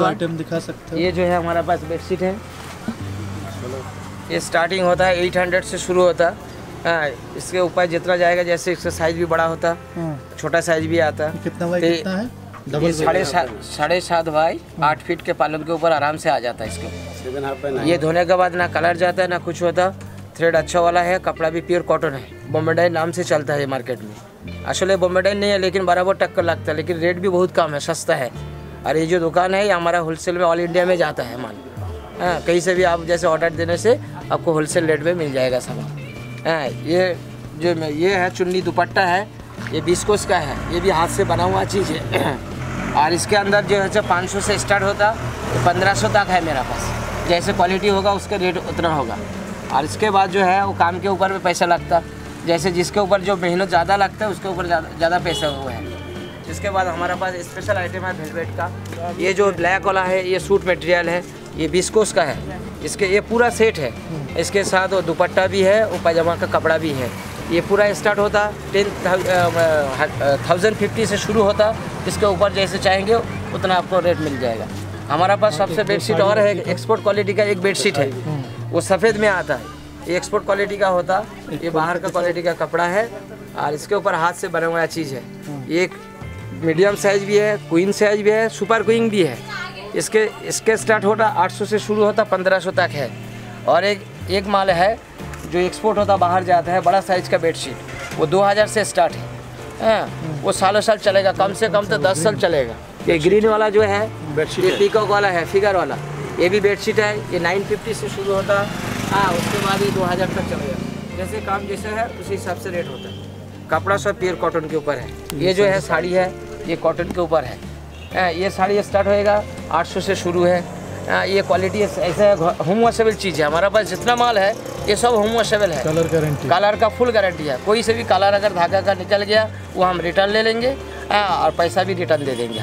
Item दिखा सकते हो। ये जो है हमारे पास बेडशीट है, ये स्टार्टिंग होता है 800 से शुरू होता है। इसके ऊपर जितना जाएगा, जैसे इसका साइज भी बड़ा होता है, छोटा साइज भी आता है। कितना बाई कितना है? ये 7.5 बाई 8 फीट के पालन के ऊपर आराम से आ जाता है इसके। ये धोने के बाद ना कलर जाता है ना कुछ होता। थ्रेड अच्छा वाला है, कपड़ा भी प्योर कॉटन है, बॉम्बे डाई नाम से चलता है ये मार्केट में। असले बॉम्बे डाई नहीं है, लेकिन बराबर टक्कर लगता है, लेकिन रेट भी बहुत कम है, सस्ता है। और ये जो दुकान है, ये हमारा होलसेल में ऑल इंडिया में जाता है माल। कहीं से भी आप जैसे ऑर्डर देने से आपको होलसेल रेट में मिल जाएगा सामान। ये जो ये है चुन्नी दुपट्टा है, ये बिस्कोस का है, ये भी हाथ से बना हुआ चीज़ है। और इसके अंदर जो है 500 से स्टार्ट होता, 1500 तक है मेरा पास। जैसे क्वालिटी होगा उसका रेट उतना होगा। और इसके बाद जो है वो काम के ऊपर भी पैसा लगता, जैसे जिसके ऊपर जो मेहनत ज़्यादा लगता है उसके ऊपर ज़्यादा पैसा हुआ है। इसके बाद हमारे पास स्पेशल आइटम है वेलवेट का। ये जो ब्लैक वाला है, ये सूट मटेरियल है, ये बिस्कोस का है। इसके ये पूरा सेट है, इसके साथ वो दुपट्टा भी है और पैजामा का कपड़ा भी है। ये पूरा स्टार्ट होता 1050 से शुरू होता। इसके ऊपर जैसे चाहेंगे उतना आपको रेट मिल जाएगा। हमारा पास सबसे बेडशीट और है, एक्सपोर्ट क्वालिटी का एक बेडशीट है, वो सफ़ेद में आता है, ये एक्सपोर्ट क्वालिटी का होता, ये बाहर का क्वालिटी का कपड़ा है। और इसके ऊपर हाथ से बना हुआ चीज़ है। ये एक मीडियम साइज भी है, क्वीन साइज भी है, सुपर क्वीन भी है। इसके स्टार्ट होता 800 से शुरू होता, 1500 तक है। और एक माल है जो एक्सपोर्ट होता, बाहर जाता है, बड़ा साइज का बेडशीट, वो 2000 से स्टार्ट है। वो सालों साल चलेगा, कम से कम तो 10 साल चलेगा। ये ग्रीन वाला जो है बेडशीट, ये पीकॉक वाला है, फिगर वाला, ये भी बेडशीट है। ये 950 से शुरू होता, उसके बाद ये 2000 तक चलेगा। जैसे काम जैसे है उसी हिसाब से रेट होता है। कपड़ा सब प्योर कॉटन के ऊपर है। ये जो है साड़ी है, ये कॉटन के ऊपर है। ये साड़ी स्टार्ट होएगा 800 से शुरू है। ये क्वालिटी ऐसा है, होम वॉशेबल चीज़ है। हमारा पास जितना माल है ये सब होम वॉशेबल है, कलर गारंटी, कलर का फुल गारंटी है। कोई से भी कलर अगर धागा का निकल गया वो हम रिटर्न ले लेंगे, और पैसा भी रिटर्न दे देंगे,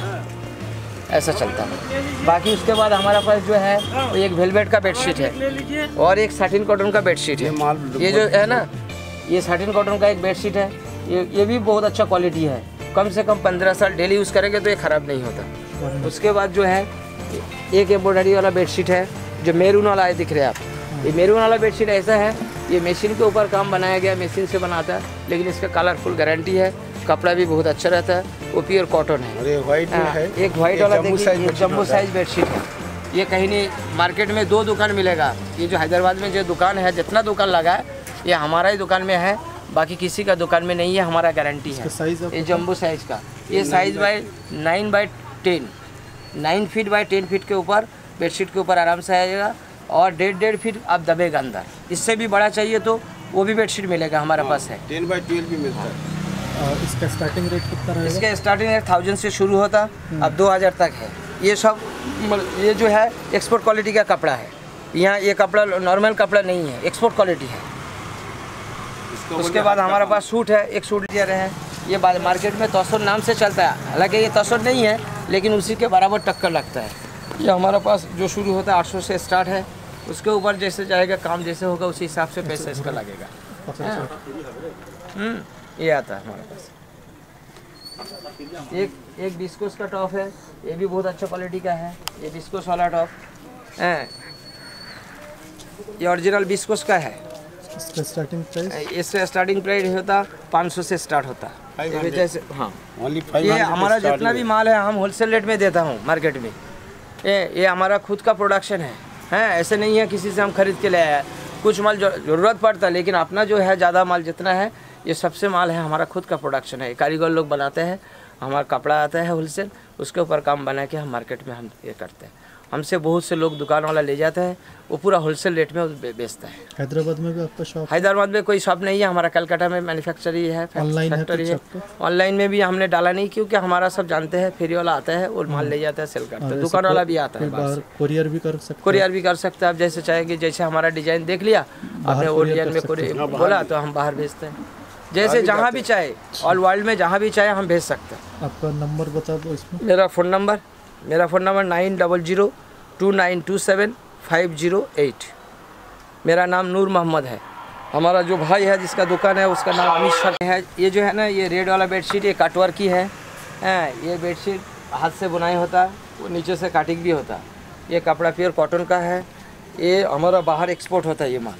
ऐसा चलता है। बाकी उसके बाद हमारा पास जो है वो एक वेलवेट का बेडशीट है और एक सैटिन कॉटन का बेडशीट है। ये जो है ना, ये सैटिन कॉटन का एक बेडशीट है, ये भी बहुत अच्छा क्वालिटी है। कम से कम 15 साल डेली यूज़ करेंगे तो ये ख़राब नहीं होता। उसके बाद जो है एक एम्ब्रॉयडरी वाला बेडशीट है, जो मैरून वाला है, दिख रहे हैं आप। ये मैरून वाला बेडशीट ऐसा है, ये मशीन के ऊपर काम बनाया गया, मशीन से बनाता है, लेकिन इसका कलरफुल गारंटी है, कपड़ा भी बहुत अच्छा रहता है, वो प्योर कॉटन है। एक वाइट वाला देखिए, जम्बो साइज बेडशीट है। ये कहीं नहीं, मार्केट में 2 दुकान मिलेगा। ये जो हैदराबाद में जो दुकान है, जितना दुकान लगा है ये हमारा ही दुकान में है, बाकी किसी का दुकान में नहीं है, हमारा गारंटी है। ये जम्बो साइज का, ये size by 9x10, 9 feet by 10 feet के ऊपर बेडशीट के ऊपर आराम से आएगा, और 1.5 फीट आप दबेगा अंदर। इससे भी बड़ा चाहिए तो वो भी बेडशीट मिलेगा, हमारे पास है। 10x12 भी मिलता है। इसका स्टार्टिंग रेट कितना रहेगा? इसका स्टार्टिंग रेट 1000 से शुरू होता, अब 2000 तक है। ये सब ये जो है एक्सपोर्ट क्वालिटी का कपड़ा है। यहाँ ये कपड़ा नॉर्मल कपड़ा नहीं है, एक्सपोर्ट क्वालिटी है। उसके बाद हमारे पास सूट है, एक सूट ले रहे हैं, ये मार्केट में तसर नाम से चलता है, हालांकि ये तसर नहीं है, लेकिन उसी के बराबर टक्कर लगता है। ये हमारे पास जो शुरू होता है 800 से स्टार्ट है, उसके ऊपर जैसे जाएगा, काम जैसे होगा उसी हिसाब से पैसा इसका लगेगा। ये आता है हमारे पास। एक बिस्कोस का टॉप है, ये भी बहुत अच्छा क्वालिटी का है, ये बिस्कोस वाला टॉप है, ये ओरिजिनल बिस्कोस का है। इसका स्टार्टिंग प्राइस? इसका स्टार्टिंग प्राइस होता 500 से स्टार्ट होता है। जैसे हाँ, ये हमारा जितना भी माल है हम होलसेल रेट में देता हूँ मार्केट में। ये हमारा खुद का प्रोडक्शन है, ऐसे नहीं है किसी से हम खरीद के ले आया। कुछ माल ज़रूरत पड़ता है, लेकिन अपना जो है ज़्यादा माल जितना है ये सबसे माल है हमारा खुद का प्रोडक्शन है। कारीगर लोग बनाते हैं, हमारा कपड़ा आता है होलसेल, उसके ऊपर काम बना के हम मार्केट में हम ये करते हैं। हमसे बहुत से लोग दुकान वाला ले जाता है, वो पूरा होलसेल रेट में बेचता है। हैदराबाद में भी आपका शॉप? हैदराबाद में कोई शॉप नहीं है, हमारा कलकत्ता में मैन्युफैक्चरी है, फैक्ट्री है। ऑनलाइन में भी हमने डाला नहीं, क्योंकि हमारा सब जानते हैं, फेरी वाला आता है और माल ले जाता है, सेल करता है। दुकान वाला भी आता है, कोरियर भी कर सकते हैं? कोरियर भी कर सकते हैं आप जैसे चाहेंगे। जैसे हमारा डिजाइन देख लिया आपने, वो डिजाइन में बोला तो हम बाहर भेजते हैं, जैसे जहाँ भी चाहे, ऑल वर्ल्ड में जहाँ भी चाहे हम भेज सकते हैं। आपका नंबर बता दो इसमें। मेरा फ़ोन नंबर 90022927 मेरा नाम नूर मोहम्मद है। हमारा जो भाई है जिसका दुकान है उसका नाम अमित सर है। ये जो है ना, ये रेड वाला बेडशीट ये काटवर्क की है। ये बेडशीट हाथ से बुनाई होता है, वो नीचे से काटिंग भी होता है। ये कपड़ा प्योर कॉटन का है। ये हमारा बाहर एक्सपोर्ट होता है ये माल।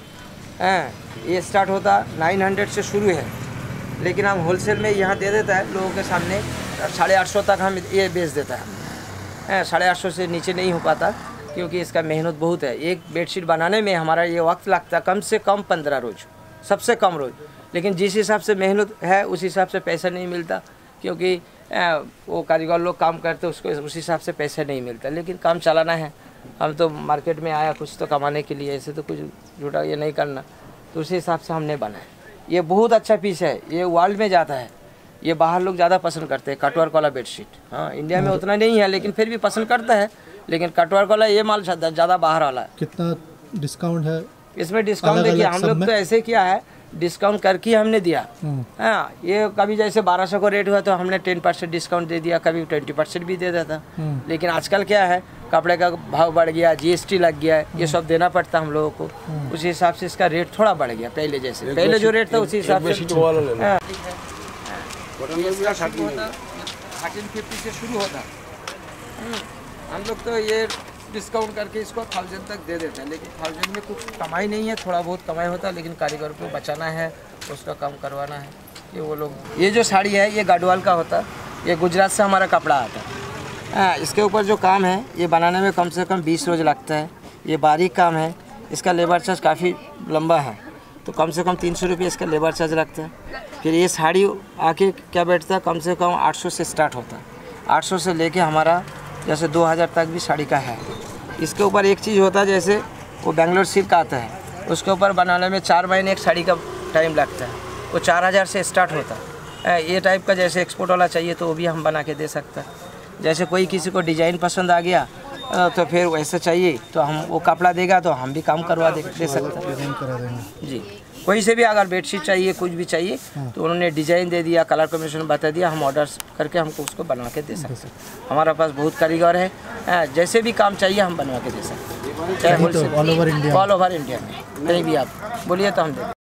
ये स्टार्ट होता 900 से शुरू है, लेकिन हम होलसेल में यहाँ दे देता है लोगों के सामने 850 तक हम ये बेच देता है। 850 से नीचे नहीं हो पाता, क्योंकि इसका मेहनत बहुत है। एक बेडशीट बनाने में हमारा ये वक्त लगता है कम से कम 15 रोज़, सबसे कम रोज़। लेकिन जिस हिसाब से मेहनत है उस हिसाब से पैसा नहीं मिलता, क्योंकि वो कारीगर लोग काम करते उसको उस हिसाब से पैसा नहीं मिलता। लेकिन काम चलाना है, हम तो मार्केट में आया कुछ तो कमाने के लिए, ऐसे तो कुछ झूठा ये नहीं करना, तो उसी हिसाब से हमने बनाया। ये बहुत अच्छा पीस है, ये वर्ल्ड में जाता है, ये बाहर लोग ज़्यादा पसंद करते हैं कटवर्क वाला बेडशीट। हाँ, इंडिया में उतना नहीं है, लेकिन फिर भी पसंद करता है। लेकिन कटवर्क वाला ये माल ज़्यादा बाहर वाला है। कितना डिस्काउंट है इसमें? डिस्काउंट देखिए, हम लोग तो ऐसे किया है, डिस्काउंट करके हमने दिया। हाँ, ये कभी जैसे 1200 का रेट हुआ तो हमने 10% डिस्काउंट दे दिया, कभी 20% भी दे देता। लेकिन आजकल क्या है, कपड़े का भाव बढ़ गया, GST लग गया है, ये सब देना पड़ता हम लोगों को। उस हिसाब से इसका रेट थोड़ा बढ़ गया पहले जैसे। पहले जो रेट था उसी हिसाब से 1350 से शुरू होता। हम लोग तो ये डिस्काउंट करके इसको 1000 तक दे देते हैं, लेकिन 1000 में कुछ कमाई नहीं है, थोड़ा बहुत कमाई होता है, लेकिन कारीगर को बचाना है, उसका काम करवाना है। ये वो लोग, ये जो साड़ी है ये गढ़वाल का होता है, ये गुजरात से हमारा कपड़ा आता है। इसके ऊपर जो काम है ये बनाने में कम से कम 20 रोज़ लगता है। ये बारीक काम है, इसका लेबर चार्ज काफ़ी लंबा है, तो कम से कम 300 रुपये इसका लेबर चार्ज लगता है। फिर ये साड़ी आके क्या बैठता है, कम से कम 800 से स्टार्ट होता है। 800 से लेके हमारा जैसे 2000 तक भी साड़ी का है। इसके ऊपर एक चीज़ होता है, जैसे वो बेंगलोर सिल्क आता है, उसके ऊपर बनाने में 4 महीने एक साड़ी का टाइम लगता है, वो 4000 से स्टार्ट होता है। ये टाइप का जैसे एक्सपोर्ट वाला चाहिए तो वो भी हम बना के दे सकते हैं। जैसे कोई किसी को डिज़ाइन पसंद आ गया तो फिर वैसा चाहिए तो हम वो कपड़ा देगा तो हम भी काम करवा दे सकते हैं जी। कोई से भी अगर बेडशीट चाहिए, कुछ भी चाहिए तो उन्होंने डिज़ाइन दे दिया, कलर कॉम्बिनेशन बता दिया, हम ऑर्डर करके हमको उसको बनवा के दे सकते हैं। हमारे पास बहुत कारीगर है, जैसे भी काम चाहिए हम बनवा के दे सकते हैं, चाहे होलसेल ऑल ओवर इंडिया में, कहीं भी आप बोलिए तो हम दे